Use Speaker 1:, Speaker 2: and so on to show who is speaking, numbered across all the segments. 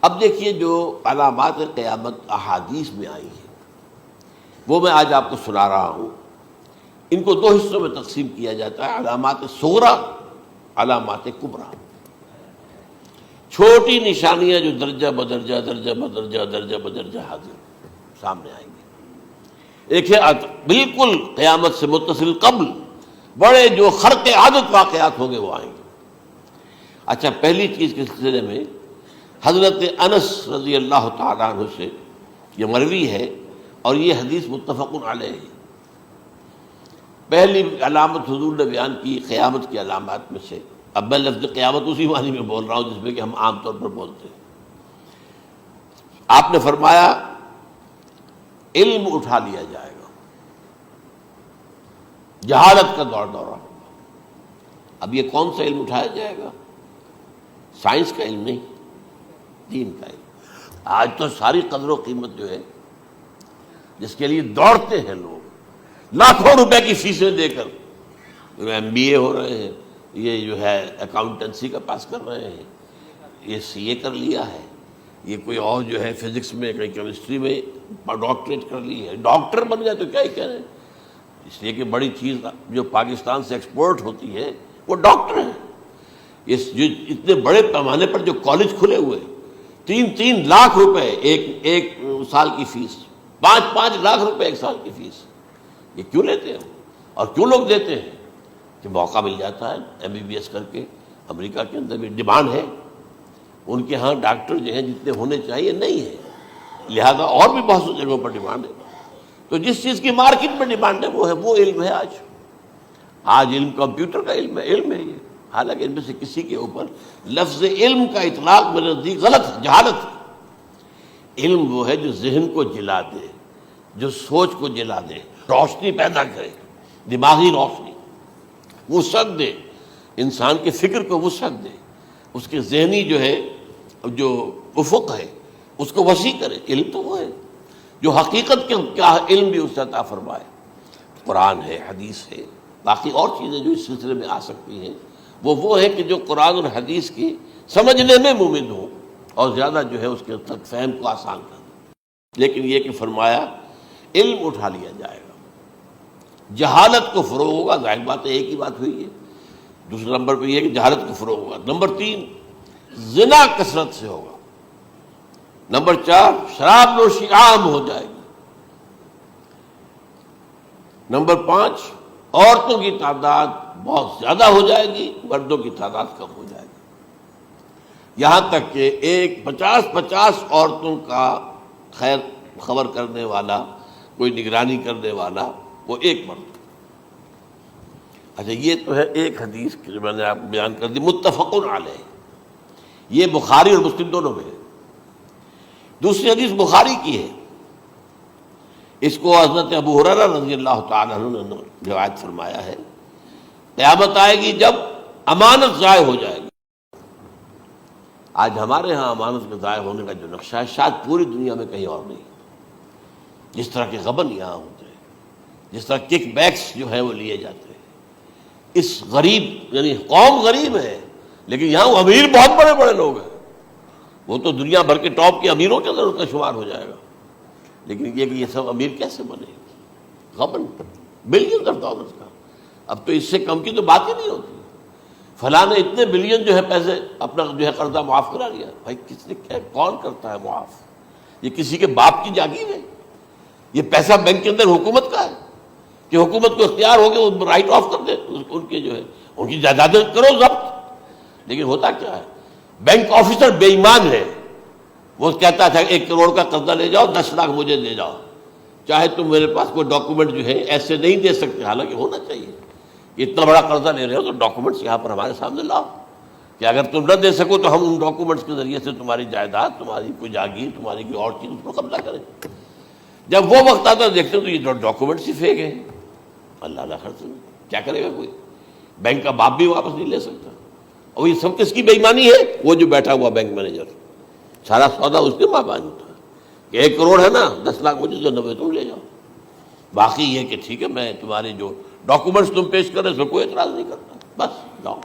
Speaker 1: اب دیکھیے جو علامات قیامت احادیث میں آئی ہیں وہ میں آج آپ کو سنا رہا ہوں. ان کو دو حصوں میں تقسیم کیا جاتا ہے، علامات صغریٰ، علامات کبریٰ. چھوٹی نشانیاں جو درجہ بدرجہ درجہ بدرجہ درجہ بدرجہ حاضر سامنے آئیں گے. ایک ہے بالکل قیامت سے متصل قبل بڑے جو خرق عادت واقعات ہوں گے وہ آئیں گے. اچھا، پہلی چیز کے سلسلے میں حضرت انس رضی اللہ تعالیٰ عنہ سے یہ مروی ہے اور یہ حدیث متفق علیہ ہے. پہلی علامت حضور نے بیان کی قیامت کی علامات میں سے. اب میں لفظ قیامت اسی معنی میں بول رہا ہوں جس میں کہ ہم عام طور پر بولتے ہیں. آپ نے فرمایا علم اٹھا لیا جائے گا، جہالت کا دور دورہ ہوگا. اب یہ کون سا علم اٹھایا جائے گا؟ سائنس کا علم نہیں، دین کا علم. آج تو ساری قدر و قیمت جو ہے جس کے لیے دوڑتے ہیں لوگ لاکھوں روپے کی فیسیں دے کر، ایم بی اے ہو رہے ہیں، یہ جو ہے اکاؤنٹنسی کا پاس کر رہے ہیں، یہ سی اے کر لیا ہے، یہ کوئی اور جو ہے فزکس میں کوئی کیمسٹری میں ڈاکٹریٹ کر لی ہے، ڈاکٹر بن گئے تو کیا ہی کہہ رہے ہیں. اس لیے کہ بڑی چیز جو پاکستان سے ایکسپورٹ ہوتی ہے وہ ڈاکٹر ہیں. جو اتنے بڑے پیمانے پر جو کالج کھلے ہوئے، 3 لاکھ روپے ایک سال کی فیس، 5 لاکھ روپے ایک سال کی فیس. یہ کیوں لیتے ہیں اور کیوں لوگ دیتے ہیں؟ کہ موقع مل جاتا ہے ایم بی بی ایس کر کے. امریکہ کے اندر بھی ڈیمانڈ ہے، ان کے ہاں ڈاکٹر جو ہیں جتنے ہونے چاہیے نہیں ہے، لہذا اور بھی بہت سی جگہوں پر ڈیمانڈ ہے. تو جس چیز کی مارکیٹ میں ڈیمانڈ ہے وہ علم ہے. آج علم کمپیوٹر کا علم ہے یہ. حالانکہ ان میں سے کسی کے اوپر لفظ علم کا اطلاق میرے نزدیک غلط ہے، جہالت ہے. علم وہ ہے جو ذہن کو جلا دے، جو سوچ کو جلا دے، روشنی پیدا کرے، دماغی روشنی، وسعت دے، انسان کے فکر کو وسعت دے، اس کے ذہنی جو ہے جو افق ہے اس کو وسیع کرے. علم تو وہ ہے جو حقیقت کے کیا علم بھی اس سے عطا فرمائے. قرآن ہے، حدیث ہے، باقی اور چیزیں جو اس سلسلے میں آ سکتی ہیں وہ ہے کہ جو قرآن اور حدیث کی سمجھنے میں مومن ہوں اور زیادہ جو ہے اس کے تک فہم کو آسان کر دیں. لیکن یہ کہ فرمایا علم اٹھا لیا جائے گا، جہالت کو فروغ ہوگا. ظاہر بات ہے ایک ہی بات ہوئی ہے. دوسرے نمبر پہ یہ کہ جہالت کو فروغ ہوگا. نمبر 3 زنا کثرت سے ہوگا. نمبر 4 شراب نوشی عام ہو جائے گی. نمبر 5 عورتوں کی تعداد بہت زیادہ ہو جائے گی، مردوں کی تعداد کم ہو جائے گی. یہاں تک کہ 50 عورتوں کا خیر خبر کرنے والا، کوئی نگرانی کرنے والا، وہ ایک مرد. اچھا، یہ تو ہے ایک حدیث جو میں نے آپ بیان کر دی متفق علیہ. یہ بخاری اور مسلم دونوں میں ہے. دوسری حدیث بخاری کی ہے. اس کو حضرت ابو ہریرہ رضی اللہ تعالیٰ عنہ نے روایت فرمایا ہے. قیامت آئے گی جب امانت ضائع ہو جائے گی. آج ہمارے ہاں امانت کے ضائع ہونے کا جو نقشہ ہے شاید پوری دنیا میں کہیں اور نہیں. جس طرح کے غبن یہاں ہوتے ہیں، جس طرح کک بیکس جو ہے وہ لیے جاتے ہیں. اس غریب یعنی قوم غریب ہے لیکن یہاں وہ امیر بہت بڑے بڑے لوگ ہیں. وہ تو دنیا بھر کے ٹاپ کے امیروں کے اندر ان کا شمار ہو جائے گا. لیکن یہ کہ یہ سب امیر کیسے بنے؟ غبن بلین دولت کا. اب تو اس سے کم کی تو بات ہی نہیں ہوتی. فلاں نے اتنے بلین جو ہے پیسے اپنا جو ہے قرضہ معاف کرا لیا. بھائی کس نے کیا، کون کرتا ہے معاف؟ یہ کسی کے باپ کی جاگیر ہے؟ یہ پیسہ بینک کے اندر حکومت کا ہے کہ حکومت کو اختیار ہو کے وہ رائٹ آف کر دے ان کے جو ہے ان کی جائیدادیں کرو ضبط. لیکن ہوتا کیا ہے، بینک آفیسر بے ایمان ہے. وہ کہتا تھا 1 کروڑ کا قرضہ لے جاؤ، 10 لاکھ مجھے دے جاؤ، چاہے تم میرے پاس کوئی ڈاکومنٹ جو ہے ایسے نہیں دے سکتے. حالانکہ ہونا چاہیے. اتنا بڑا قرضہ لے رہے ہو تو ڈاکومنٹس یہاں پر ہمارے سامنے لاؤ کہ اگر تم نہ دے سکو تو ہم ان ڈاکومنٹس کے ذریعے سے تمہاری جائیداد، تمہاری کوئی جاگیر، تمہاری کوئی اور چیز اس کو قبضہ کریں. جب وہ وقت آتا ہے دیکھتے تو یہ ڈاکومنٹس ہی فیک ہیں. اللہ خرچ کیا کرے گا کوئی؟ بینک کا باپ بھی واپس نہیں لے سکتا. اور یہ سب کس کی بے ایمانی ہے؟ وہ جو بیٹھا ہوا بینک مینیجر، سارا سودا اس کے مابین ہوتا ہے کہ 1 کروڑ ہے نا، 10 لاکھ مجھے جو 90 تم لے جاؤ. باقی یہ کہ ٹھیک ہے میں تمہارے جو ڈاکومنٹس تم پیش کرے اس میں کوئی اعتراض نہیں کرتا، بس جاؤ.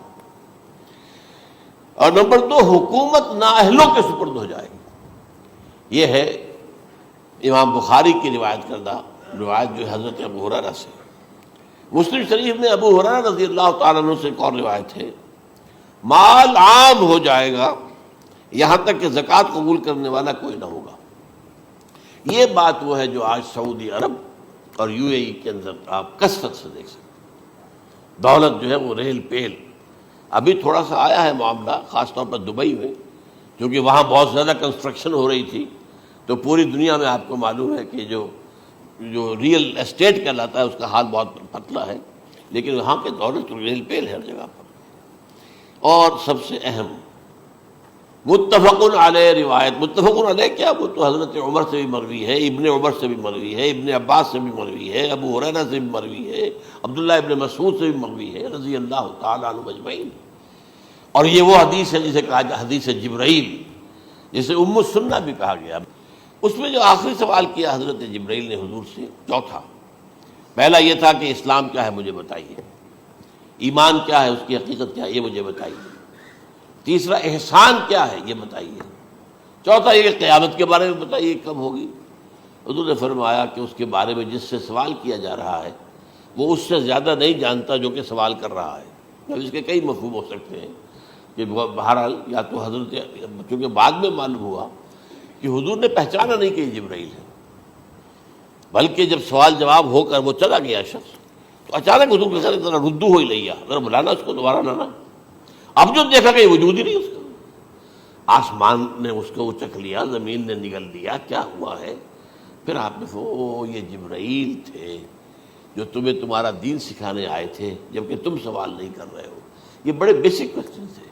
Speaker 1: اور نمبر 2 حکومت نااہلوں کے سپرد ہو جائے گی. یہ ہے امام بخاری کی روایت کردہ روایت جو حضرت ابو ہریرہ سے. مسلم شریف میں ابو ہریرہ رضی اللہ تعالیٰ عنہ سے ایک اور روایت ہے، مال عام ہو جائے گا یہاں تک کہ زکوٰۃ قبول کرنے والا کوئی نہ ہوگا. یہ بات وہ ہے جو آج سعودی عرب اور یو اے ای کے اندر آپ کثرت سے دیکھ سکتے ہیں. دولت جو ہے وہ ریل پیل. ابھی تھوڑا سا آیا ہے معاملہ خاص طور پر دبئی میں، کیونکہ وہاں بہت زیادہ کنسٹرکشن ہو رہی تھی، تو پوری دنیا میں آپ کو معلوم ہے کہ جو ریئل اسٹیٹ کہلاتا ہے اس کا حال بہت پتلا ہے، لیکن وہاں کے دولت ریل پیل ہے ہر جگہ پر. اور سب سے اہم متفق علیہ روایت، متفق علیہ کیا، وہ تو حضرت عمر سے بھی مروی ہے، ابن عمر سے بھی مروی ہے، ابن عباس سے بھی مروی ہے، ابو ہریرہ سے بھی مروی ہے، عبداللہ ابن مسعود سے بھی مروی ہے رضی اللہ تعالیٰ عنہ اجمعین. اور یہ وہ حدیث ہے جسے کہا جائے حدیث جبرائیل، جسے ام السنہ بھی کہا گیا. اس میں جو آخری سوال کیا حضرت جبرائیل نے حضور سے، چوتھا، پہلا یہ تھا کہ اسلام کیا ہے مجھے بتائیے، ایمان کیا ہے اس کی حقیقت کیا ہے یہ مجھے بتائیے، تیسرا احسان کیا ہے یہ بتائیے، چوتھا یہ کہ قیامت کے بارے میں بتائیے کب ہوگی. حضور نے فرمایا کہ اس کے بارے میں جس سے سوال کیا جا رہا ہے وہ اس سے زیادہ نہیں جانتا جو کہ سوال کر رہا ہے. اب اس کے کئی مفہوم ہو سکتے ہیں کہ بہرحال یا تو حضرت، چونکہ بعد میں معلوم ہوا کہ حضور نے پہچانا نہیں کہ یہ جبرائیل ہے، بلکہ جب سوال جواب ہو کر وہ چلا گیا شخص تو اچانک حضور کے ساتھ ذرا ردو ہو ہی لیا، ذرا بلانا اس کو دوبارہ لانا. اب جو دیکھا کہ یہ وجود ہی نہیں اس کا، آسمان نے اس کو اچک لیا، زمین نے نگل لیا، کیا ہوا ہے. پھر آپ نے یہ جبرائیل تھے جو تمہیں تمہارا دین سکھانے آئے تھے جبکہ تم سوال نہیں کر رہے ہو. یہ بڑے بیسک کوسچن تھے،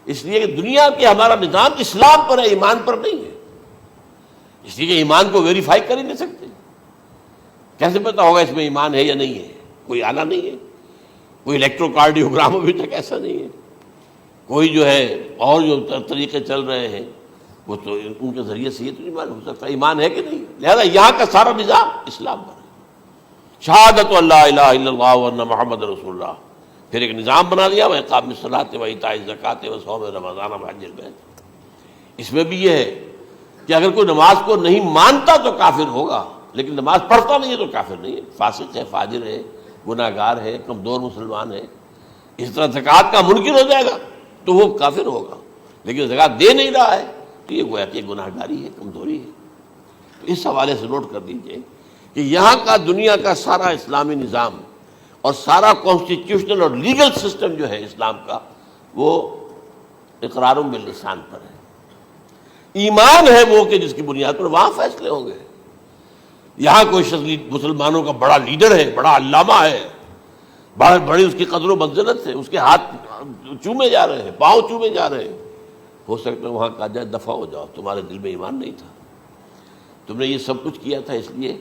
Speaker 1: اس لیے کہ دنیا کے ہمارا نظام اسلام پر ہے، ایمان پر نہیں ہے. اس لیے کہ ایمان کو ویریفائی کر ہی نہیں سکتے. کیسے پتا ہوگا اس میں ایمان ہے یا نہیں ہے؟ کوئی آلہ نہیں ہے، کوئی الیکٹروکارڈیوگرام ابھی تک ایسا نہیں ہے، کوئی جو ہے اور جو طریقے چل رہے ہیں وہ تو ان کے ذریعے سے یہ تو نہیں معلوم ہو سکتا ایمان ہے کہ نہیں. لہذا یہاں کا سارا نظام اسلام پر ہے. شہادت اللہ الہ الا اللہ وان محمد رسول اللہ، پھر ایک نظام بنا دیا، وإقام الصلاۃ وإیتاء الزکوٰۃ وصوم رمضان وحج البیت. اس میں بھی یہ ہے کہ اگر کوئی نماز کو نہیں مانتا تو کافر ہوگا، لیکن نماز پڑھتا نہیں ہے تو کافر نہیں ہے، فاسق ہے، فاجر ہے، گناہ گار ہے، کمزور مسلمان ہے. اس طرح زکوٰۃ کا منکر ہو جائے گا تو وہ کافر ہوگا، لیکن زکوٰۃ دے نہیں رہا ہے تو یہ گویا کہ گناہ گاری ہے، کمزوری ہے. تو اس حوالے سے نوٹ کر دیجئے کہ یہاں کا دنیا کا سارا اسلامی نظام اور سارا کانسٹیٹیوشنل اور لیگل سسٹم جو ہے اسلام کا وہ اقرار باللسان پر ہے. ایمان ہے وہ کہ جس کی بنیاد پر وہاں فیصلے ہوں گے. یہاں کوئی شخص مسلمانوں کا بڑا لیڈر ہے، بڑا علامہ ہے، بڑی اس کی قدر و منزلت ہے، اس کے ہاتھ چومے جا رہے ہیں، پاؤں چومے جا رہے ہیں، ہو سکتا ہے وہاں کہا جائے دفع ہو جاؤ، تمہارے دل میں ایمان نہیں تھا، تم نے یہ سب کچھ کیا تھا اس لیے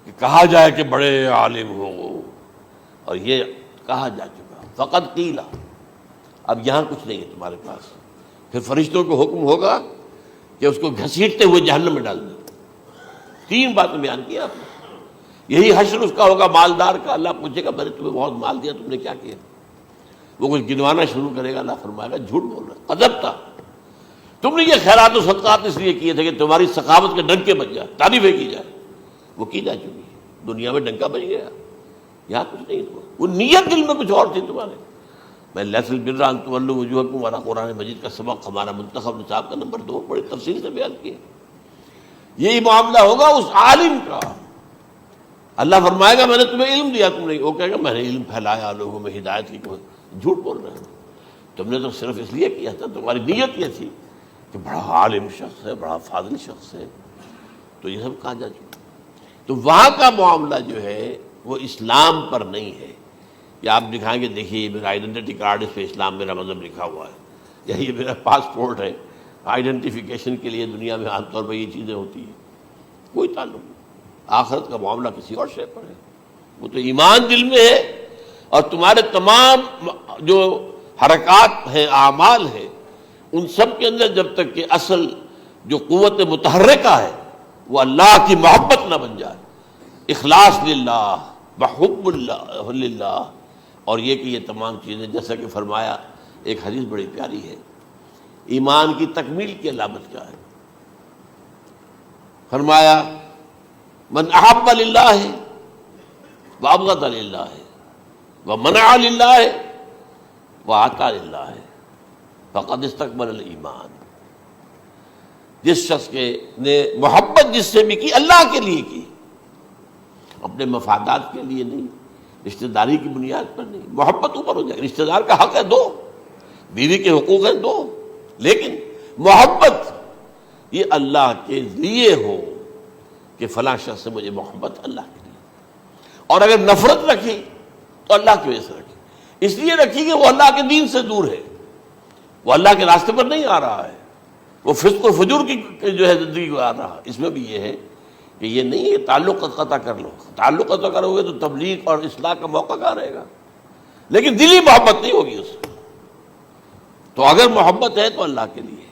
Speaker 1: کہ کہا جائے کہ بڑے عالم ہو، اور یہ کہا جا چکا فقط قیلا. اب یہاں کچھ نہیں ہے تمہارے پاس. پھر فرشتوں کو حکم ہوگا کہ اس کو گھسیٹتے ہوئے جہنم میں ڈال دیں. 3 باتیں بیان کی آپ نے. یہی حشر اس کا ہوگا مالدار کا. اللہ پوچھے گا میں نے تمہیں بہت مال دیا، تم نے کیا کیا؟ وہ کچھ گنوانا شروع کرے گا. اللہ فرمائے گا جھوٹ بول رہا، قذبتا، تم نے یہ خیرات و صدقات اس لیے کیے تھے کہ تمہاری سخاوت کے ڈنکے بج جائے، تعریفیں کی جائے. وہ کی جا چکی ہے، دنیا میں ڈنکا بج گیا. یہاں کچھ نہیں تھا، وہ نیت دل میں کچھ اور تھی تمہارے. میں لیس البر ان تولوا وجوہکم والا قرآن مجید کا سبق ہمارا منتخب نصاب کا نمبر 2 بڑی تفصیل سے بیان کیا. یہی معاملہ ہوگا اس عالم کا. اللہ فرمائے گا میں نے تمہیں علم دیا، تم نے، وہ کہے گا میں نے علم پھیلایا لوگوں میں ہدایت کی. جھوٹ بول رہے ہیں، تم نے تو صرف اس لیے کیا تھا، تمہاری نیت یہ تھی کہ بڑا عالم شخص ہے، بڑا فاضل شخص ہے. تو یہ سب کہا جا چکا. تو وہاں کا معاملہ جو ہے وہ اسلام پر نہیں ہے. یا آپ دکھائیں گے دیکھیے میرا آئیڈینٹی کارڈ، اس پہ اسلام میرا مذہب لکھا ہوا ہے، یا یہ میرا پاسپورٹ ہے. آئیڈینٹیفیکیشن کے لیے دنیا میں عام طور پر یہ چیزیں ہوتی ہیں. کوئی تعلق نہیں. آخرت کا معاملہ کسی اور شے پر ہے. وہ تو ایمان دل میں ہے، اور تمہارے تمام جو حرکات ہیں، اعمال ہیں، ان سب کے اندر جب تک کہ اصل جو قوت متحرکہ ہے وہ اللہ کی محبت نہ بن جائے، اخلاص للہ، بحب اللہ للہ، اور یہ کہ یہ تمام چیزیں جیسا کہ فرمایا، ایک حدیث بڑی پیاری ہے، ایمان کی تکمیل کی علامت کیا ہے؟ فرمایا من احب للہ وابغض للہ ومنع للہ واعطى للہ فقد استکمل الایمان. جس شخص کے نے محبت جس سے بھی کی اللہ کے لیے کی، اپنے مفادات کے لیے نہیں، رشتہ داری کی بنیاد پر نہیں. محبت اوپر ہو جائے، رشتہ دار کا حق ہے دو، بیوی کے حقوق ہیں دو، لیکن محبت یہ اللہ کے لیے ہو کہ فلاں شخص سے مجھے محبت اللہ کے لیے. اور اگر نفرت رکھی تو اللہ کی وجہ سے رکھی، اس لیے رکھی کہ وہ اللہ کے دین سے دور ہے، وہ اللہ کے راستے پر نہیں آ رہا ہے، وہ فسق و فجور کی جو ہے زندگی کو آ رہا. اس میں بھی یہ ہے کہ یہ نہیں ہے تعلق قطع کر لو، تعلق قطع کرو گے تو تبلیغ اور اصلاح کا موقع کہاں رہے گا، لیکن دلی محبت نہیں ہوگی اس میں. تو اگر محبت ہے تو اللہ کے لیے،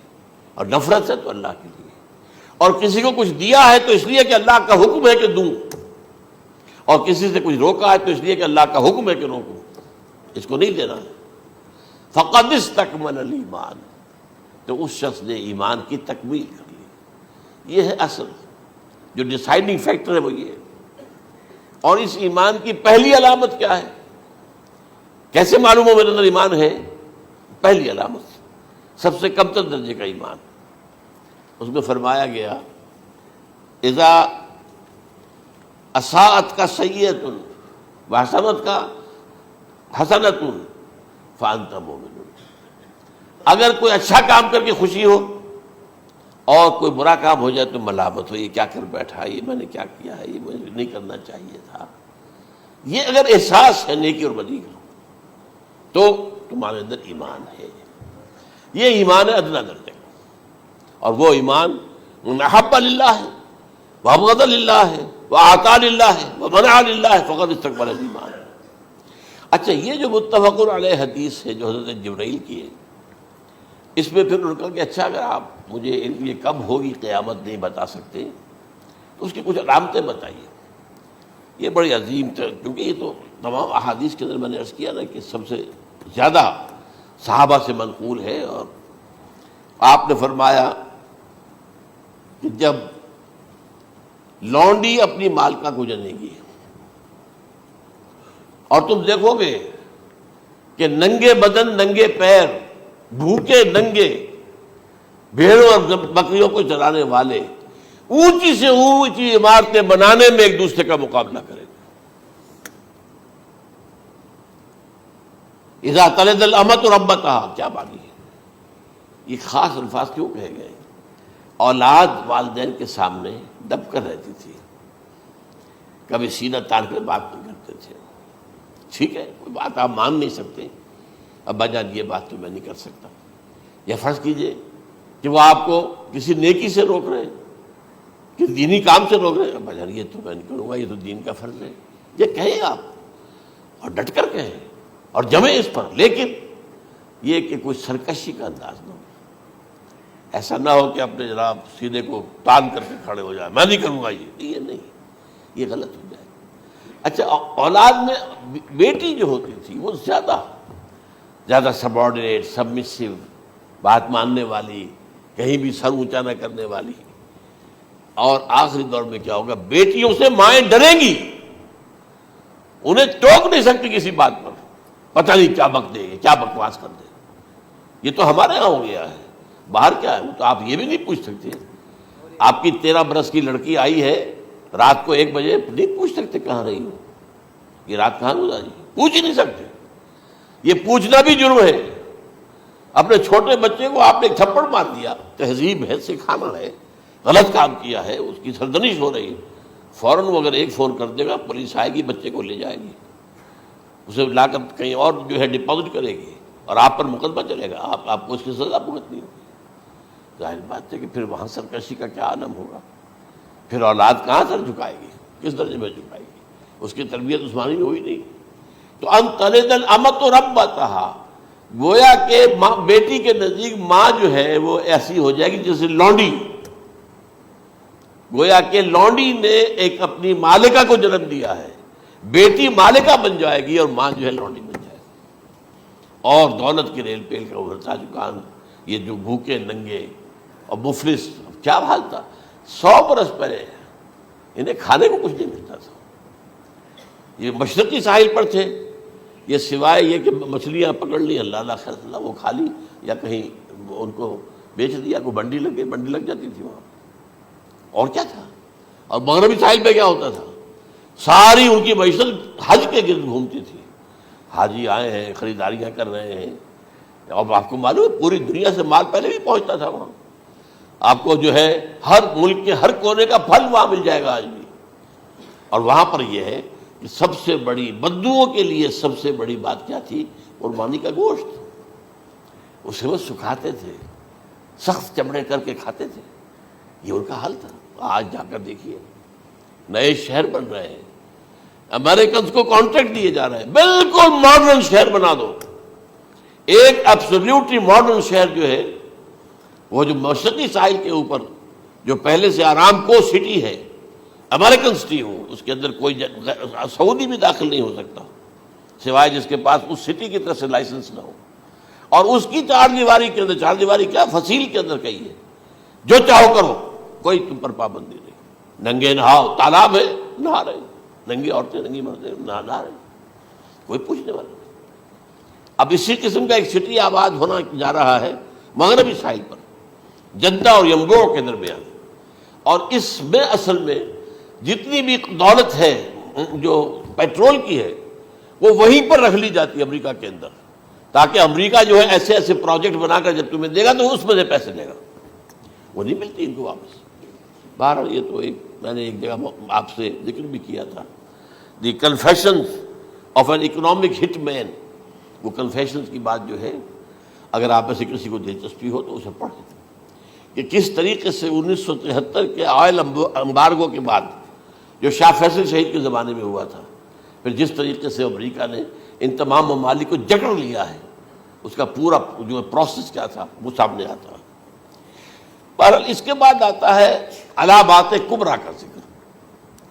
Speaker 1: اور نفرت ہے تو اللہ کے لیے. اور کسی کو کچھ دیا ہے تو اس لیے کہ اللہ کا حکم ہے کہ دوں، اور کسی سے کچھ روکا ہے تو اس لیے کہ اللہ کا حکم ہے کہ روکوں، اس کو نہیں دینا ہے. فقد استکمل الایمان، تو اس شخص نے ایمان کی تکمیل کر لی. یہ ہے اصل جو ڈیسائیڈنگ فیکٹر ہے، وہ یہ ہے. اور اس ایمان کی پہلی علامت کیا ہے؟ کیسے معلوم ہو میرے اندر ایمان ہے؟ پہلی علامت سب سے کم تر درجے کا ایمان، اس میں فرمایا گیا اذا اساءت کا سیئۃ وحسنت کا حسنۃ فانت مومن. اگر کوئی اچھا کام کر کے خوشی ہو اور کوئی برا کام ہو جائے تو ملامت ہو، یہ کیا کر بیٹھا، یہ میں نے کیا کیا ہے، یہ مجھے نہیں کرنا چاہیے تھا. یہ اگر احساس ہے نیکی اور بدی کا تو تمہارے اندر ایمان ہے. یہ ایمان ہے ادنا درجے کا. اور وہ ایمان من احب للہ ہے وابغض للہ ہے واعطى للہ ہے ومنع للہ فقد استکمل الایمان. اچھا، یہ جو متفق علیہ حدیث ہے جو حضرت جبرائیل کی ہے، اس میں پھر انہوں نے کہا کہ اچھا اگر آپ مجھے یہ کب ہوگی قیامت نہیں بتا سکتے تو اس کی کچھ علامتیں بتائیے. یہ بڑی عظیم تھا، کیونکہ یہ تو تمام احادیث کے اندر میں نے عرض کیا نا کہ سب سے زیادہ صحابہ سے منقول ہے. اور آپ نے فرمایا کہ جب لونڈی اپنی مالکہ کو جنے گی اور تم دیکھو گے کہ ننگے بدن ننگے پیر بھوکے ننگے بھیڑوں اور بکریوں کو چلانے والے اونچی سے اونچی عمارتیں بنانے میں ایک دوسرے کا مقابلہ کریں گے. اذا تلد الامۃ ربتها، کیا بات ہے، یہ خاص الفاظ کیوں کہے گئے؟ اولاد والدین کے سامنے دب کر رہتی تھی، کبھی سینہ تان کر بات نہیں کرتے تھے. ٹھیک ہے، کوئی بات آپ مان نہیں سکتے، ابا جان یہ بات تو میں نہیں کر سکتا. یا فرض کیجئے کہ وہ آپ کو کسی نیکی سے روک رہے ہیں، کسی دینی کام سے روک رہے ہیں، ابا جان یہ تو میں نہیں کروں گا، یہ تو دین کا فرض ہے. یہ کہیں آپ، اور ڈٹ کر کہیں اور جمیں اس پر، لیکن یہ کہ کوئی سرکشی کا انداز نہ ہو. ایسا نہ ہو کہ اپنے جناب سیدھے کو تان کر کے کھڑے ہو جائے، میں نہیں کروں گا، یہ نہیں، یہ غلط ہو جائے. اچھا، اولاد میں بیٹی جو ہوتی تھی وہ زیادہ سبارڈینیٹ، سبمسو، بات ماننے والی، کہیں بھی سر اونچا نہ کرنے والی. اور آخری دور میں کیا ہوگا، بیٹیوں سے مائیں ڈریں گی، انہیں ٹوک نہیں سکتی کسی بات پر، پتہ نہیں کیا بک دے، کیا بکواس کر دے. یہ تو ہمارے یہاں ہو گیا ہے، باہر کیا ہے تو آپ یہ بھی نہیں پوچھ سکتے. آپ کی 13 برس کی لڑکی آئی ہے رات کو 1 بجے، نہیں پوچھ سکتے کہاں رہی ہو، یہ رات کہاں گزاری، پوچھ ہی نہیں سکتے. یہ پوچھنا بھی جرم ہے. اپنے چھوٹے بچے کو آپ نے ایک تھپڑ مار دیا، تہذیب ہے، سکھانا ہے، غلط کام کیا ہے، اس کی سرزنش ہو رہی ہے، فوراً وہ اگر ایک فون کر دے گا پولیس آئے گی، بچے کو لے جائے گی، اسے لا کر کہیں اور جو ہے ڈپازٹ کرے گی اور آپ پر مقدمہ چلے گا، آپ کو اس کی سزا بھگتنی ہوگی. ظاہر بات ہے کہ پھر وہاں سرکشی کا کیا عالم ہوگا، پھر اولاد کہاں سر جھکائے گی، کس درجے میں جھکائے گی، اس کی تربیت عثمانی ہوئی نہیں. تو ان تلد الامۃ ربتها، گویا کہ ماں بیٹی کے نزدیک ماں جو ہے وہ ایسی ہو جائے گی جیسے لونڈی. گویا کہ لونڈی نے ایک اپنی مالکہ کو جنم دیا ہے، بیٹی مالکہ بن جائے گی اور ماں جو ہے لونڈی بن جائے گی. اور دولت کے ریل پیل کا ابھرتا دکان، یہ جو بھوکے ننگے اور مفلس، کیا حال تھا. 100 برس پہلے انہیں کھانے کو کچھ نہیں ملتا تھا. یہ مشرقی ساحل پر تھے، یہ سوائے یہ کہ مچھلیاں پکڑ لی، اللہ خیر اللہ وہ کھا لی، یا کہیں ان کو بیچ دیا، کوئی بنڈی لگ جاتی تھی وہاں، اور کیا تھا. اور مغربی ساحل پہ کیا ہوتا تھا؟ ساری ان کی معیشت حج کے گرد گھومتی تھی. حاجی آئے ہیں، خریداریاں کر رہے ہیں، اور آپ کو معلوم ہے پوری دنیا سے مال پہلے بھی پہنچتا تھا وہاں. آپ کو جو ہے ہر ملک کے ہر کونے کا پھل وہاں مل جائے گا آج بھی. اور وہاں پر یہ ہے کہ سب سے بڑی بدوؤں کے لیے سب سے بڑی بات کیا تھی؟ قربانی کا گوشت. اسے وہ سکھاتے تھے، سخت چمڑے کر کے کھاتے تھے. یہ ان کا حل تھا. آج جا کر دیکھیے نئے شہر بن رہے ہیں، امریکنز کو کانٹریکٹ دیے جا رہے ہیں، بالکل ماڈرن شہر بنا دو. ایک ایبسولوٹلی ماڈرن شہر جو ہے وہ جو مشرقی ساحل کے اوپر جو پہلے سے آرام کو سٹی ہے، امریکن سٹی ہو، اس کے اندر کوئی سعودی بھی داخل نہیں ہو سکتا سوائے جس کے پاس اس سٹی کی طرف سے لائسنس نہ ہو. اور اس کی چار دیواری کے اندر، چار دیواری کیا فصیل کے اندر کہی ہے، جو چاہو کرو، کوئی تم پر پابندی نہیں. ننگے نہاؤ، تالاب ہے نہا رہے، ننگی عورتیں ننگی مردیں نہا رہے، کوئی پوچھنے والا نہیں. اب اسی قسم کا ایک سٹی آباد ہونا جا رہا ہے مغربی ساحل پر، جدہ اور ینبوع کے درمیان. اور اس میں اصل میں جتنی بھی دولت ہے جو پیٹرول کی ہے وہ وہیں پر رکھ لی جاتی ہے امریکہ کے اندر، تاکہ امریکہ جو ہے ایسے ایسے پروجیکٹ بنا کر جب تمہیں دے گا تو اس میں سے پیسے دے گا، وہ نہیں ملتی ان کو واپس. بہرحال یہ تو میں نے ایک جگہ آپ سے ذکر بھی کیا تھا، دی کنفیشنز آف این اکنامک ہٹ مین. وہ کنفیشنز کی بات جو ہے اگر آپ میں سے کسی کو دلچسپی ہو تو اسے پڑھیں کہ کس طریقے سے 1973 کے آئل امبارگو کے بعد جو شاہ فیصل شہید کے زمانے میں ہوا تھا، پھر جس طریقے سے امریکہ نے ان تمام ممالک کو جکڑ لیا ہے، اس کا پورا جو پروسیس کیا تھا وہ سامنے آتا ہے. بہرحال اس کے بعد آتا ہے علامات کبریٰ کا ذکر،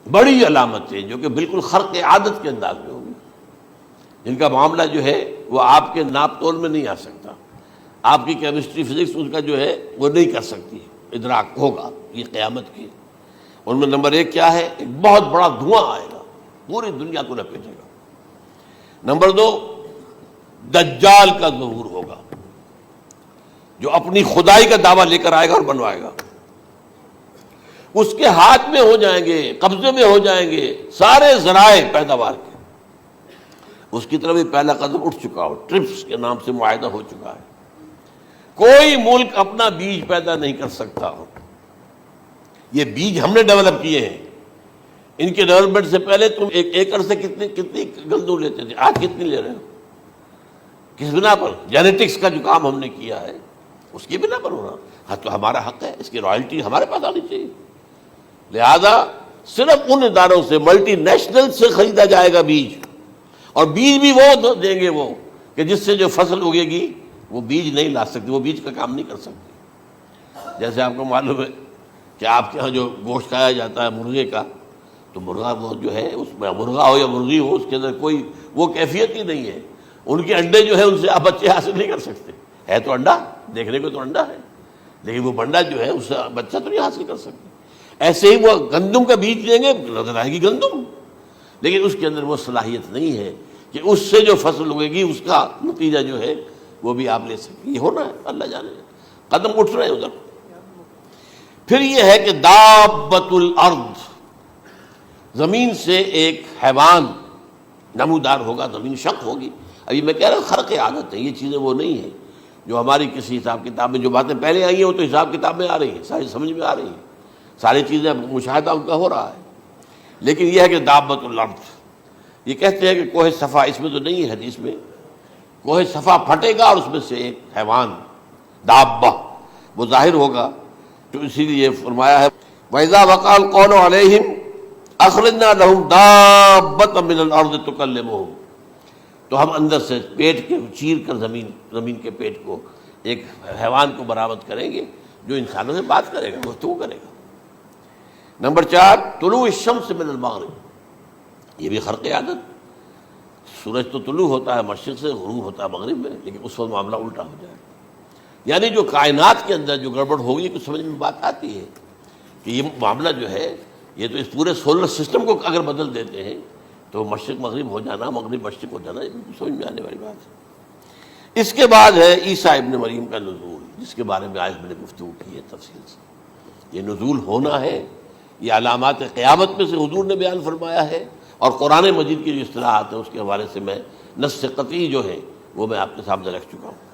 Speaker 1: بڑی علامتیں جو کہ بالکل خرق عادت کے انداز میں ہوگی، جن کا معاملہ جو ہے وہ آپ کے ناپ تول میں نہیں آ سکتا. آپ کی کیمسٹری فزکس اس کا جو ہے وہ نہیں کر سکتی ادراک ہوگا یہ قیامت کی. ان میں نمبر 1 کیا ہے؟ ایک بہت بڑا دھواں آئے گا، پوری دنیا کو لپیٹے گا. نمبر 2 دجال کا ظہور ہوگا، جو اپنی خدائی کا دعویٰ لے کر آئے گا اور بنوائے گا. اس کے ہاتھ میں ہو جائیں گے، قبضے میں ہو جائیں گے سارے ذرائع پیداوار کے. اس کی طرف بھی پہلا قدم اٹھ چکا ہو، ٹرپس کے نام سے معاہدہ ہو چکا ہے. کوئی ملک اپنا بیج پیدا نہیں کر سکتا ہو. یہ بیج ہم نے ڈیولپ کیے ہیں. ان کے ڈیولپمنٹ سے پہلے تم ایک ایکڑ سے کتنی گندم لیتے تھے، آج کتنی لے رہے ہو؟ کس بنا پر؟ جینیٹکس کا جو کام ہم نے کیا ہے اس کی بنا پر ہو رہا. ہاں تو ہمارا حق ہے، اس کی رائلٹی ہمارے پاس آنی چاہیے. لہذا صرف ان اداروں سے، ملٹی نیشنل سے خریدا جائے گا بیج، اور بیج بھی وہ دیں گے وہ کہ جس سے جو فصل اگے گی وہ بیج نہیں لا سکتی، وہ بیج کا کام نہیں کر سکتی. جیسے آپ کو معلوم ہے کہ آپ کے ہاں جو گوشت کھایا جاتا ہے مرغے کا، تو مرغا وہ جو ہے اس میں مرغا ہو یا مرغی ہو اس کے اندر کوئی وہ کیفیت ہی نہیں ہے. ان کے انڈے جو ہے ان سے آپ بچے حاصل نہیں کر سکتے. ہے تو انڈا، دیکھنے کو تو انڈا ہے، لیکن وہ بنڈا جو ہے اس سے بچہ تو نہیں حاصل کر سکتے. ایسے ہی وہ گندم کا بیج دیں گے، نظر آئے گی گندم، لیکن اس کے اندر وہ صلاحیت نہیں ہے کہ اس سے جو فصل اگے گی اس کا نتیجہ جو ہے وہ بھی آپ لے سکیں. یہ ہونا ہے، اللہ جانے. قدم اٹھ رہے ہیں ادھر. پھر یہ ہے کہ دابۃ الارض، زمین سے ایک حیوان نمودار ہوگا، زمین شق ہوگی. ابھی میں کہہ رہا ہوں خرق عادت ہے، یہ چیزیں وہ نہیں ہیں جو ہماری کسی حساب کتاب میں جو باتیں پہلے آئی ہیں وہ تو حساب کتاب میں آ رہی ہیں، ساری سمجھ میں آ رہی ہیں، ساری چیزیں مشاہدہ ان کا ہو رہا ہے. لیکن یہ ہے کہ دابۃ الارض، یہ کہتے ہیں کہ کوہ صفا، اس میں تو نہیں ہے حدیث میں، کوہ صفا پھٹے گا اور اس میں سے ایک حیوان دابہ وہ ظاہر ہوگا. تو اسی لیے فرمایا ہے وَإِذَا وَقَعَ الْقَوْلُ عَلَيْهِمْ أَخْرَجْنَا لَهُمْ دَابَّةً مِّنَ الْأَرْضِ تُكَلِّمُهُمْ. تو ہم اندر سے پیٹ کے چیر کر زمین کے پیٹ کو ایک حیوان کو برآمد کریں گے جو انسانوں سے بات کرے گا، گفتگو کرے گا. نمبر 4 طلوع الشمس من المغرب، یہ بھی خرق عادت. سورج تو طلوع ہوتا ہے مشرق سے، غروب ہوتا ہے مغرب میں، لیکن اس وقت معاملہ الٹا ہو جائے. یعنی جو کائنات کے اندر جو گڑبڑ ہوگی کچھ سمجھ میں بات آتی ہے کہ یہ معاملہ جو ہے یہ تو اس پورے سولر سسٹم کو اگر بدل دیتے ہیں تو مشرق مغرب ہو جانا، مغرب مشرق ہو جانا، یہ سمجھ میں آنے والی بات ہے۔ اس کے بعد ہے عیسیٰ ابن مریم کا نزول، جس کے بارے میں آج میں نے گفتگو کی ہے تفصیل سے۔ یہ نزول ہونا ہے، یہ علامات قیامت میں سے حضور نے بیان فرمایا ہے، اور قرآن مجید کی جو اصطلاحات ہیں اس کے حوالے سے میں نص قطعی جو ہے وہ میں آپ کے سامنے رکھ چکا ہوں۔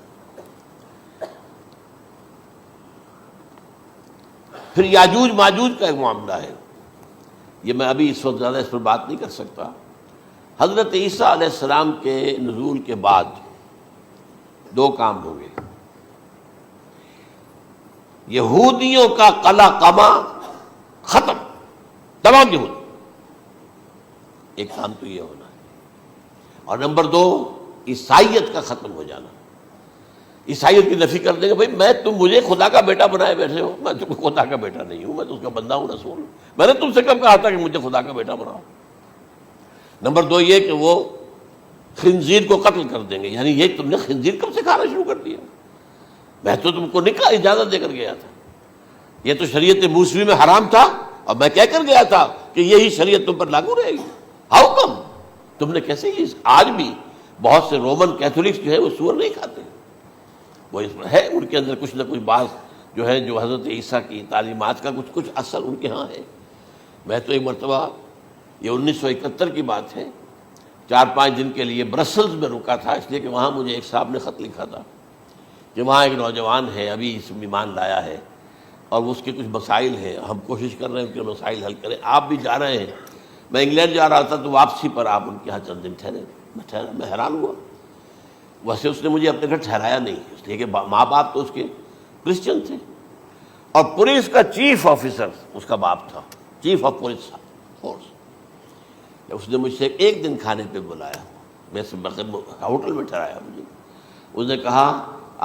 Speaker 1: پھر یاجوج ماجوج کا ایک معاملہ ہے، یہ میں ابھی اس وقت زیادہ اس پر بات نہیں کر سکتا۔ حضرت عیسیٰ علیہ السلام کے نزول کے بعد دو کام ہوں گے، یہودیوں کا قلع قمع ختم، تمام یہود، ایک کام تو یہ ہونا ہے، اور نمبر دو عیسائیت کا ختم ہو جانا۔ عیسائیت کی نفی کر دیں گے، بھائی میں تم مجھے خدا کا بیٹا بنائے بیٹھے ہو، میں تم خدا کا بیٹا نہیں ہوں، میں تو اس کا بندہ ہوں، رسول ہوں، میں نے تم سے کب کہا تھا کہ مجھے خدا کا بیٹا بناؤ۔ نمبر دو یہ کہ وہ خنزیر کو قتل کر دیں گے، یعنی یہ تم نے خنزیر کب سے کھانا شروع کر دیا؟ میں تو تم کو نکاح اجازت دے کر گیا تھا، یہ تو شریعت موسوی میں حرام تھا، اور میں کہہ کر گیا تھا کہ یہی شریعت تم پر لاگو رہے گی، ہاؤ کم تم نے کیسے یہ؟ آج بھی بہت سے رومن کیتھولکس جو ہے وہ سور نہیں کھاتے، وہ اس میں ہے ان کے اندر کچھ نہ کچھ بات جو ہے جو حضرت عیسیٰ کی تعلیمات کا کچھ اثر ان کے ہاں ہے۔ میں تو ایک مرتبہ، یہ 1971 کی بات ہے، 4-5 دن کے لیے برسلز میں رکا تھا، اس لیے کہ وہاں مجھے ایک صاحب نے خط لکھا تھا کہ وہاں ایک نوجوان ہے، ابھی اس ایمان لایا ہے، اور اس کے کچھ مسائل ہیں، ہم کوشش کر رہے ہیں کہ مسائل حل کریں، آپ بھی جا رہے ہیں۔ میں انگلینڈ جا رہا تھا تو واپسی پر آپ ان کے یہاں چند دن ٹھہرے، میں حیران ہوا۔ ویسے اس نے مجھے اپنے گھر ٹھہرایا نہیں، اس لیے کہ ماں باپ تو اس کے کرسچن تھے، اور پولیس کا چیف آفیسر اس کا باپ تھا، چیف آف پولیس فورس۔ اس نے مجھ سے ایک دن کھانے پہ بلایا، میں سے ہوٹل میں ٹھہرایا مجھے، اس نے کہا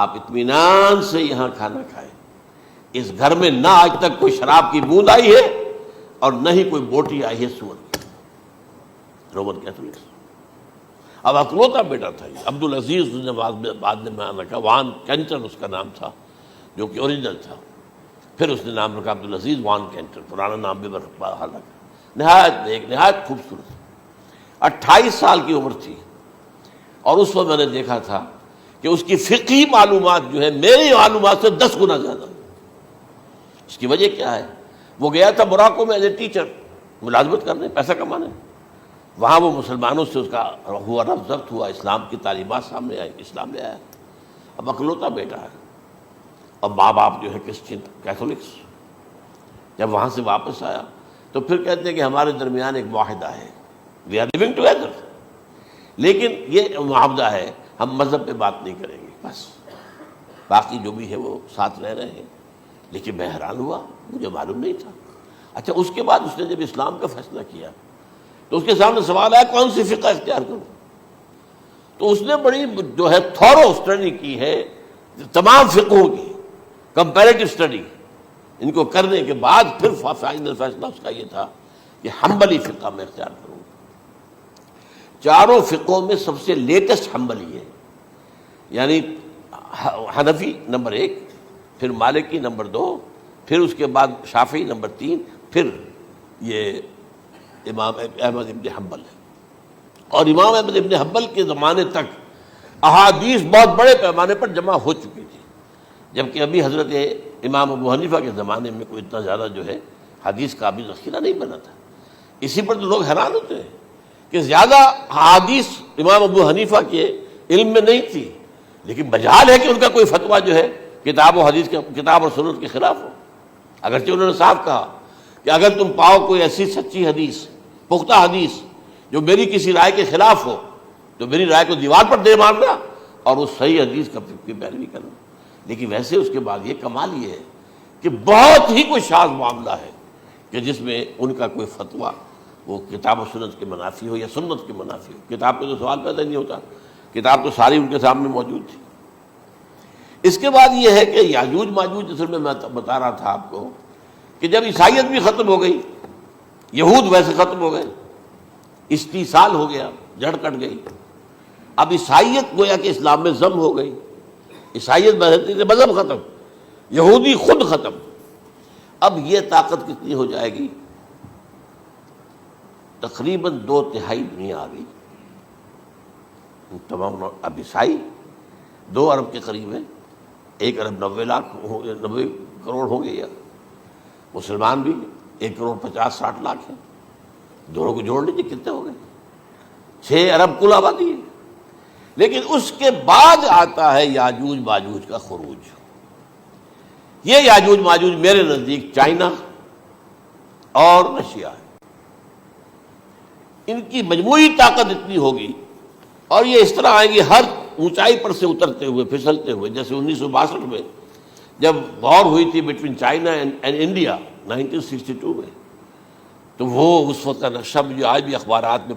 Speaker 1: آپ اطمینان سے یہاں کھانا کھائیں، اس گھر میں نہ آج تک کوئی شراب کی بوند آئی ہے اور نہ ہی کوئی بوٹی آئی ہے سور کی۔ رومن کیتھولکس، اب اکلوتا بیٹا تھا یہ عبدالعزیز، نے بعد میں نام رکھا، وان کینٹر اس کا نام تھا جو کہ اوریجنل تھا، پھر اس نے نام رکھا عبدالعزیز وان کینٹر، پرانا نام بھی رکھا۔ نہایت ایک نہایت خوبصورت، 28 سال کی عمر تھی، اور اس وقت میں نے دیکھا تھا کہ اس کی فقہی معلومات جو ہے میری معلومات سے 10 گنا زیادہ۔ اس کی وجہ کیا ہے؟ وہ گیا تھا موراکو میں ایز اے ٹیچر ملازمت کرنے، پیسہ کمانے، وہاں وہ مسلمانوں سے اس کا ہوا رفت ضبط ہوا، اسلام کی تعلیمات سامنے آئی، اسلام لے آیا۔ اب اکلوتا بیٹا ہے، اور ماں باپ جو ہے کرسچن کیتھولکس۔ جب وہاں سے واپس آیا تو پھر کہتے ہیں کہ ہمارے درمیان ایک معاہدہ ہے، وی آر لیونگ ٹوگیدر، لیکن یہ معاہدہ ہے ہم مذہب پہ بات نہیں کریں گے، بس باقی جو بھی ہے وہ ساتھ رہ رہے ہیں۔ لیکن میں حیران ہوا، مجھے معلوم نہیں تھا۔ اچھا، اس کے بعد اس نے جب اسلام کا فیصلہ کیا تو اس کے سامنے سوال آیا کون سی فقہ اختیار کروں؟ تو اس نے بڑی جو ہے تھورو اسٹڈی کی ہے تمام فقہوں کی، کمپیریٹو اسٹڈی، ان کو کرنے کے بعد پھر فائنل فیصلہ اس کا یہ تھا کہ حنبلی فقہ میں اختیار کروں۔ چاروں فقہوں میں سب سے لیٹسٹ حنبلی ہے، یعنی حنفی نمبر 1، پھر مالکی نمبر 2، پھر اس کے بعد شافعی نمبر 3، پھر یہ امام احمد ابن حنبل ہے۔ اور امام احمد ابن حنبل کے زمانے تک احادیث بہت بڑے پیمانے پر جمع ہو چکی تھی، جبکہ ابھی حضرت امام ابو حنیفہ کے زمانے میں کوئی اتنا زیادہ جو ہے حدیث کا بھی ذخیرہ نہیں بنا تھا۔ اسی پر تو لوگ حیران ہوتے ہیں کہ زیادہ حدیث امام ابو حنیفہ کے علم میں نہیں تھی، لیکن مجال ہے کہ ان کا کوئی فتویٰ جو ہے کتاب و حدیث کے، کتاب اور سنت کے خلاف ہو۔ اگرچہ انہوں نے صاف کہا کہ اگر تم پاؤ کوئی ایسی سچی حدیث، پختہ حدیث جو میری کسی رائے کے خلاف ہو تو میری رائے کو دیوار پر دے مارنا اور اس صحیح حدیث کی پیروی کرنا۔ لیکن ویسے اس کے بعد یہ کمال یہ ہے کہ بہت ہی کوئی شاذ معاملہ ہے کہ جس میں ان کا کوئی فتویٰ وہ کتاب و سنت کے منافی ہو یا سنت کے منافی ہو۔ کتاب پہ تو سوال پیدا نہیں ہوتا، کتاب تو ساری ان کے سامنے موجود تھی۔ اس کے بعد یہ ہے کہ یاجوج ماجوج، اصل میں بتا رہا تھا آپ کو کہ جب عیسائیت بھی ختم ہو گئی، یہود ویسے ختم ہو گئے، استیصال ہو گیا، جڑ کٹ گئی، اب عیسائیت گویا کہ اسلام میں ضم ہو گئی، عیسائیت بہتری سے مذہب ختم، یہودی خود ختم۔ اب یہ طاقت کتنی ہو جائے گی؟ تقریباً 2/3 دنیا آ گئی، تمام اب عیسائی 2 ارب کے قریب ہیں، 1 ارب 90 کروڑ ہوں گے، یا مسلمان بھی 1 کروڑ 50-60 لاکھ ہیں، دونوں کو جوڑ لیجیے کتنے ہو گئے؟ 6 ارب کل آبادی ہے۔ لیکن اس کے بعد آتا ہے یاجوج ماجوج کا خروج۔ یہ یاجوج ماجوج میرے نزدیک چائنا اور رشیا ہے، ان کی مجموعی طاقت اتنی ہوگی، اور یہ اس طرح آئیں گے ہر اونچائی پر سے اترتے ہوئے، پھسلتے ہوئے، جیسے 1962 میں جب وار ہوئی تھی بٹوین چائنا اینڈ انڈیا 1962 میں، تو وہ اس وقت کا نقشہ جو آج بھی اخبارات میں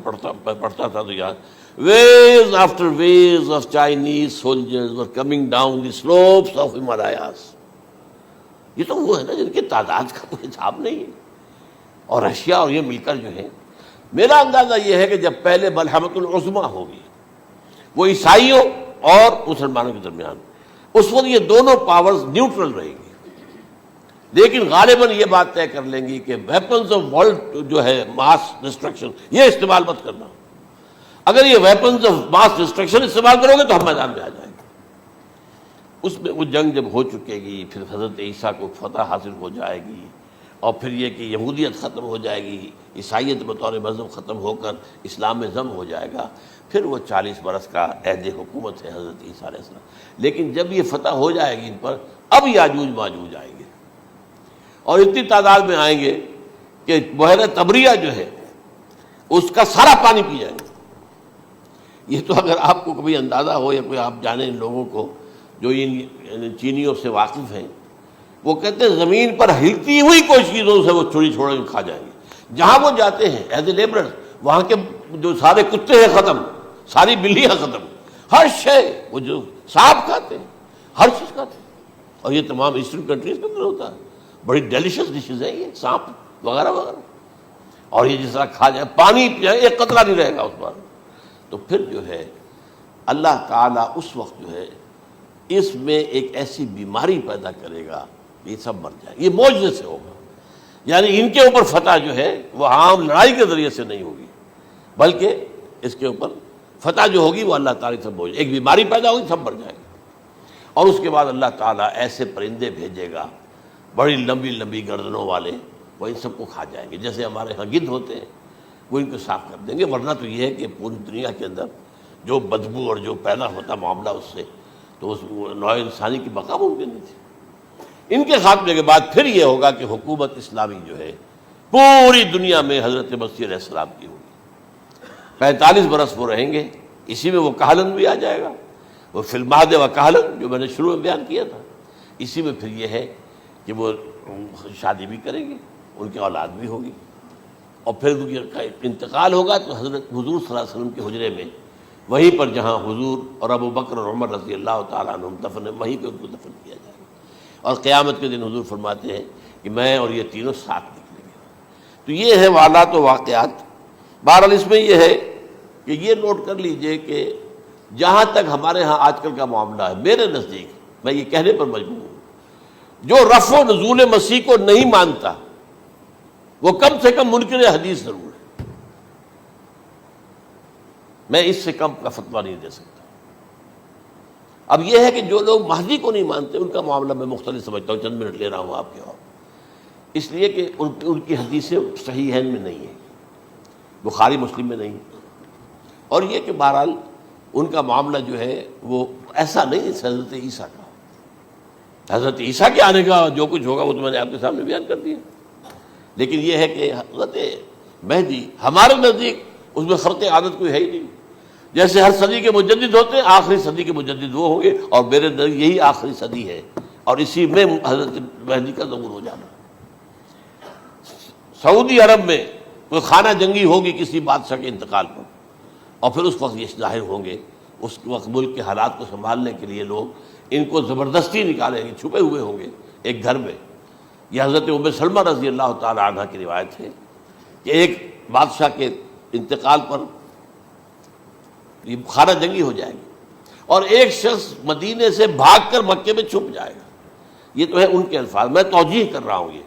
Speaker 1: پڑھتا تھا تو یاد، waves after waves of Chinese soldiers were coming down the slopes of Himalayas۔ یہ تو وہ ہے نا جن کی تعداد کا کوئی حساب نہیں ہے، اور رشیا اور یہ مل کر جو ہے، میرا اندازہ یہ ہے کہ جب پہلے ملحمۃ العظمیٰ ہوگی وہ عیسائیوں اور مسلمانوں کے درمیان، اس وقت یہ دونوں پاورز نیوٹرل رہیں گی، لیکن غالباً یہ بات طے کر لیں گی کہ ویپنز آف ورلڈ جو ہے ماس ڈسٹرکشن، یہ استعمال مت کرنا۔ اگر یہ ویپنز آف ماس ڈسٹرکشن استعمال کرو گے تو ہم میدان میں آ جائیں گے۔ اس میں وہ جنگ جب ہو چکے گی، پھر حضرت عیسیٰ کو فتح حاصل ہو جائے گی، اور پھر یہ کہ یہودیت ختم ہو جائے گی، عیسائیت بطور مذہب ختم ہو کر اسلام میں ضم ہو جائے گا، پھر وہ 40 برس کا عہد حکومت ہے حضرت عیسیٰ علیہ السلام۔ لیکن جب یہ فتح ہو جائے گی ان پر، اب یاجوج ماجوج آئیں گے، اور اتنی تعداد میں آئیں گے کہ بحیرہ طبریہ جو ہے اس کا سارا پانی پی جائیں گے۔ یہ تو اگر آپ کو کبھی اندازہ ہو، یا کوئی آپ جانیں ان لوگوں کو جو ان چینیوں سے واقف ہیں، وہ کہتے ہیں زمین پر ہلتی ہوئی کوئی چیزوں سے وہ چوری چھوڑ کے کھا جائیں گے۔ جہاں وہ جاتے ہیں ایز اے لیبرر، وہاں کے جو سارے کتے ہیں ختم، ساری بلیاں ختم، ہر شے، وہ جو سانپ کھاتے ہیں، ہر چیز کھاتے ہیں، اور یہ تمام ایسٹرن کنٹریز کے اندر ہوتا ہے، بڑی ڈیلیشس ڈشز ہیں یہ سانپ وغیرہ وغیرہ، اور یہ جس طرح کھا جائے، پانی پی، ایک قطرہ نہیں رہے گا اس پر۔ تو پھر جو ہے اللہ تعالیٰ اس وقت جو ہے اس میں ایک ایسی بیماری پیدا کرے گا، یہ سب مر جائے، یہ معجزے سے ہوگا۔ یعنی ان کے اوپر فتح جو ہے وہ عام لڑائی کے ذریعے سے نہیں ہوگی، بلکہ اس کے اوپر فتح جو ہوگی وہ اللہ تعالیٰ سے ہوگی، ایک بیماری پیدا ہوگی، سب مر جائے گا، اور اس کے بعد اللہ تعالیٰ ایسے پرندے بھیجے گا بڑی لمبی لمبی گردنوں والے، وہ ان سب کو کھا جائیں گے، جیسے ہمارے ہاں گدھ ہوتے ہیں، وہ ان کو صاف کر دیں گے۔ ورنہ تو یہ ہے کہ پوری دنیا کے اندر جو بدبو اور جو پیدا ہوتا معاملہ اس سے، تو اس نوع انسانی کی بقا ممکن نہیں تھی۔ ان کے خاتمے کے بعد پھر یہ ہوگا کہ حکومت اسلامی جو ہے پوری دنیا میں حضرت مسیح علیہ السلام کی ہوگی۔ 45 برس وہ رہیں گے، اسی میں وہ کہلن بھی آ جائے گا، وہ فی المہد و کہلن جو میں نے شروع میں بیان کیا تھا، اسی میں پھر یہ ہے کہ وہ شادی بھی کریں گے، ان کی اولاد بھی ہوگی، اور پھر ان کا انتقال ہوگا تو حضرت حضور صلی اللہ علیہ وسلم کے حجرے میں، وہیں پر جہاں حضور اور ابو بکر اور عمر رضی اللہ تعالیٰ عنہم دفن ہیں، وہیں پہ ان کو دفن کیا جائے گا، اور قیامت کے دن حضور فرماتے ہیں کہ میں اور یہ تینوں ساتھ نکلیں گے۔ تو یہ ہے حالات و واقعات۔ بہرحال اس میں یہ ہے کہ یہ نوٹ کر لیجئے کہ جہاں تک ہمارے ہاں آج کل کا معاملہ ہے، میرے نزدیک میں یہ کہنے پر مجبور ہوں، جو رفع و نزول مسیح کو نہیں مانتا وہ کم سے کم منکر حدیث ضرور ہے۔ میں اس سے کم کا فتویٰ نہیں دے سکتا۔ اب یہ ہے کہ جو لوگ مہدی کو نہیں مانتے ان کا معاملہ میں مختلف سمجھتا ہوں، چند منٹ لے رہا ہوں آپ کے، اور اس لیے کہ ان کی حدیثیں صحیحین میں نہیں ہیں، بخاری مسلم میں نہیں، اور یہ کہ بہرحال ان کا معاملہ جو ہے وہ ایسا نہیں ہے حضرت عیسیٰ کا۔ حضرت عیسیٰ کے آنے کا جو کچھ ہوگا وہ تو میں نے آپ کے سامنے بیان کر دیا، لیکن یہ ہے کہ حضرت مہدی ہمارے نزدیک اس میں خرق عادت کوئی ہے ہی نہیں۔ جیسے ہر صدی کے مجدد ہوتے ہیں، آخری صدی کے مجدد وہ ہوں گے، اور میرے نزدیک یہی آخری صدی ہے، اور اسی میں حضرت مہدی کا ظہور ہو جانا۔ سعودی عرب میں کوئی خانہ جنگی ہوگی کسی بادشاہ کے انتقال پر، اور پھر اس وقت یہ ظاہر ہوں گے، اس وقت ملک کے حالات کو سنبھالنے کے لیے لوگ ان کو زبردستی نکالیں گے، چھپے ہوئے ہوں گے ایک گھر میں۔ یہ حضرت ام سلمہ رضی اللہ تعالی عنہ کی روایت ہے کہ ایک بادشاہ کے انتقال پر یہ خانہ جنگی ہو جائے گی، اور ایک شخص مدینے سے بھاگ کر مکے میں چھپ جائے گا۔ یہ تو ہے ان کے الفاظ، میں توجیہ کر رہا ہوں یہ،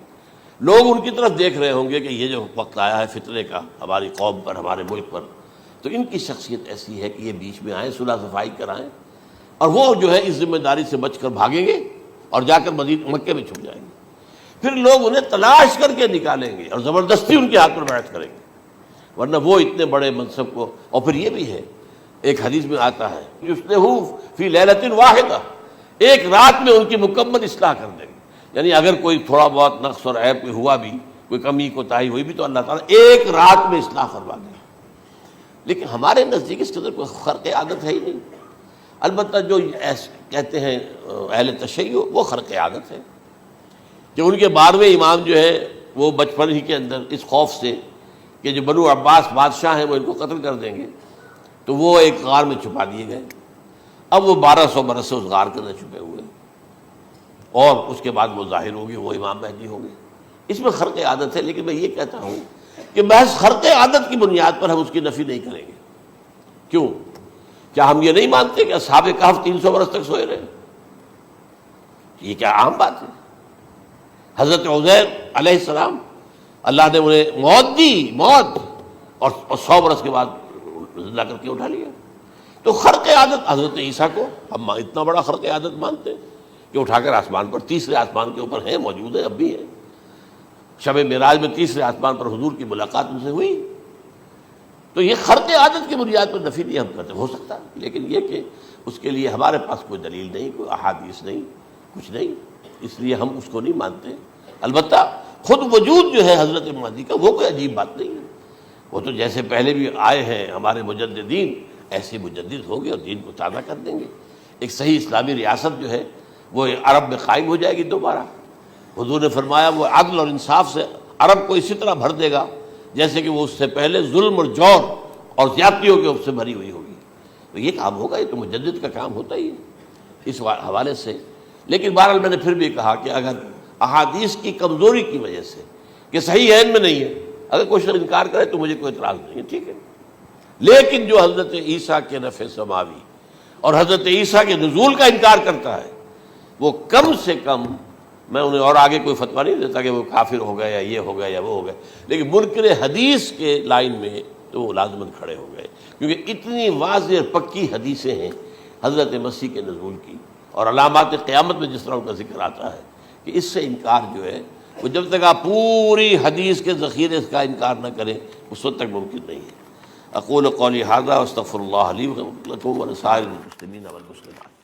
Speaker 1: لوگ ان کی طرف دیکھ رہے ہوں گے کہ یہ جو وقت آیا ہے فتنے کا ہماری قوم پر، ہمارے ملک پر، تو ان کی شخصیت ایسی ہے کہ یہ بیچ میں آئیں، صلح صفائی کرائیں، اور وہ جو ہے اس ذمہ داری سے بچ کر بھاگیں گے اور جا کر مکے میں چھپ جائیں گے۔ پھر لوگ انہیں تلاش کر کے نکالیں گے اور زبردستی ان کے ہاتھ پر بیعت کریں گے، ورنہ وہ اتنے بڑے منصب کو۔ اور پھر یہ بھی ہے، ایک حدیث میں آتا ہے یصلحو فی لیلۃ واحدہ، ایک رات میں ان کی مکمل اصلاح کر دیں گے۔ یعنی اگر کوئی تھوڑا بہت نقص اور عیب کوئی ہوا بھی، کوئی کمی کوتاہی ہوئی بھی، تو اللہ تعالیٰ ایک رات میں اصلاح کروا دیں گے۔ لیکن ہمارے نزدیک اس کے اندر کوئی خرق عادت ہے ہی نہیں۔ البتہ جو کہتے ہیں اہل تشیع، وہ خرق عادت ہے کہ ان کے 12ویں امام جو ہے وہ بچپن ہی کے اندر اس خوف سے کہ جو بنو عباس بادشاہ ہیں وہ ان کو قتل کر دیں گے، تو وہ ایک غار میں چھپا دیے گئے۔ اب وہ 1200 برس سے اس غار کے اندر چھپے ہوئے، اور اس کے بعد وہ ظاہر ہوگی، وہ امام مہدی ہوں گے۔ اس میں خرق عادت ہے، لیکن میں یہ کہتا ہوں کہ محض خرق عادت کی بنیاد پر ہم اس کی نفی نہیں کریں گے۔ کیوں؟ کیا ہم یہ نہیں مانتے کہ اصحاب کہف 300 برس تک سوئے رہے؟ یہ کیا عام بات ہے؟ حضرت عزیر علیہ السلام، اللہ نے انہیں موت دی، موت، اور 100 برس کے بعد زندہ کر کے اٹھا لیا۔ تو خرق عادت حضرت عیسیٰ کو ہم اتنا بڑا خرق عادت مانتے ہیں کہ اٹھا کر آسمان پر، تیسرے آسمان کے اوپر ہیں، موجود ہیں، اب بھی ہیں۔ شب معراج میں تیسرے آسمان پر حضور کی ملاقات ان سے ہوئی۔ تو یہ خرق عادت کی بنیاد پر نفی نہیں ہم کرتے، ہو سکتا ہے، لیکن یہ کہ اس کے لیے ہمارے پاس کوئی دلیل نہیں، کوئی احادیث نہیں، کچھ نہیں، اس لیے ہم اس کو نہیں مانتے۔ البتہ خود وجود جو ہے حضرت مہدی کا، وہ کوئی عجیب بات نہیں ہے، وہ تو جیسے پہلے بھی آئے ہیں ہمارے مجددین، ایسے مجدد ہوں گے اور دین کو تازہ کر دیں گے۔ ایک صحیح اسلامی ریاست جو ہے وہ عرب میں قائم ہو جائے گی دوبارہ۔ حضور نے فرمایا وہ عدل اور انصاف سے عرب کو اسی طرح بھر دے گا جیسے کہ وہ اس سے پہلے ظلم اور جور اور زیادتیوں کے سے بھری ہوئی ہوگی۔ تو یہ کام ہوگا، یہ تو مجدد کا کام ہوتا ہی ہے اس حوالے سے۔ لیکن بہرحال میں نے پھر بھی کہا کہ اگر احادیث کی کمزوری کی وجہ سے کہ صحیح عین میں نہیں ہے، اگر کوئی شخص انکار کرے تو مجھے کوئی اعتراض نہیں ہے، ٹھیک ہے۔ لیکن جو حضرت عیسیٰ کے نفع سماوی اور حضرت عیسیٰ کے نزول کا انکار کرتا ہے، وہ کم سے کم، میں انہیں اور آگے کوئی فتویٰ نہیں دیتا کہ وہ کافر ہو گئے یا یہ ہو گئے یا وہ ہو گئے، لیکن منکر حدیث کے لائن میں تو وہ لازماً کھڑے ہو گئے، کیونکہ اتنی واضح اور پکی حدیثیں ہیں حضرت مسیح کے نزول کی، اور علامات قیامت میں جس طرح ان کا ذکر آتا ہے کہ اس سے انکار جو ہے وہ جب تک آپ پوری حدیث کے ذخیرے کا انکار نہ کریں اس وقت تک ممکن نہیں ہے۔ اقول قولی ھذا واستغفر اللہ لی ولکم ولسائر المسلمین والمسلمات۔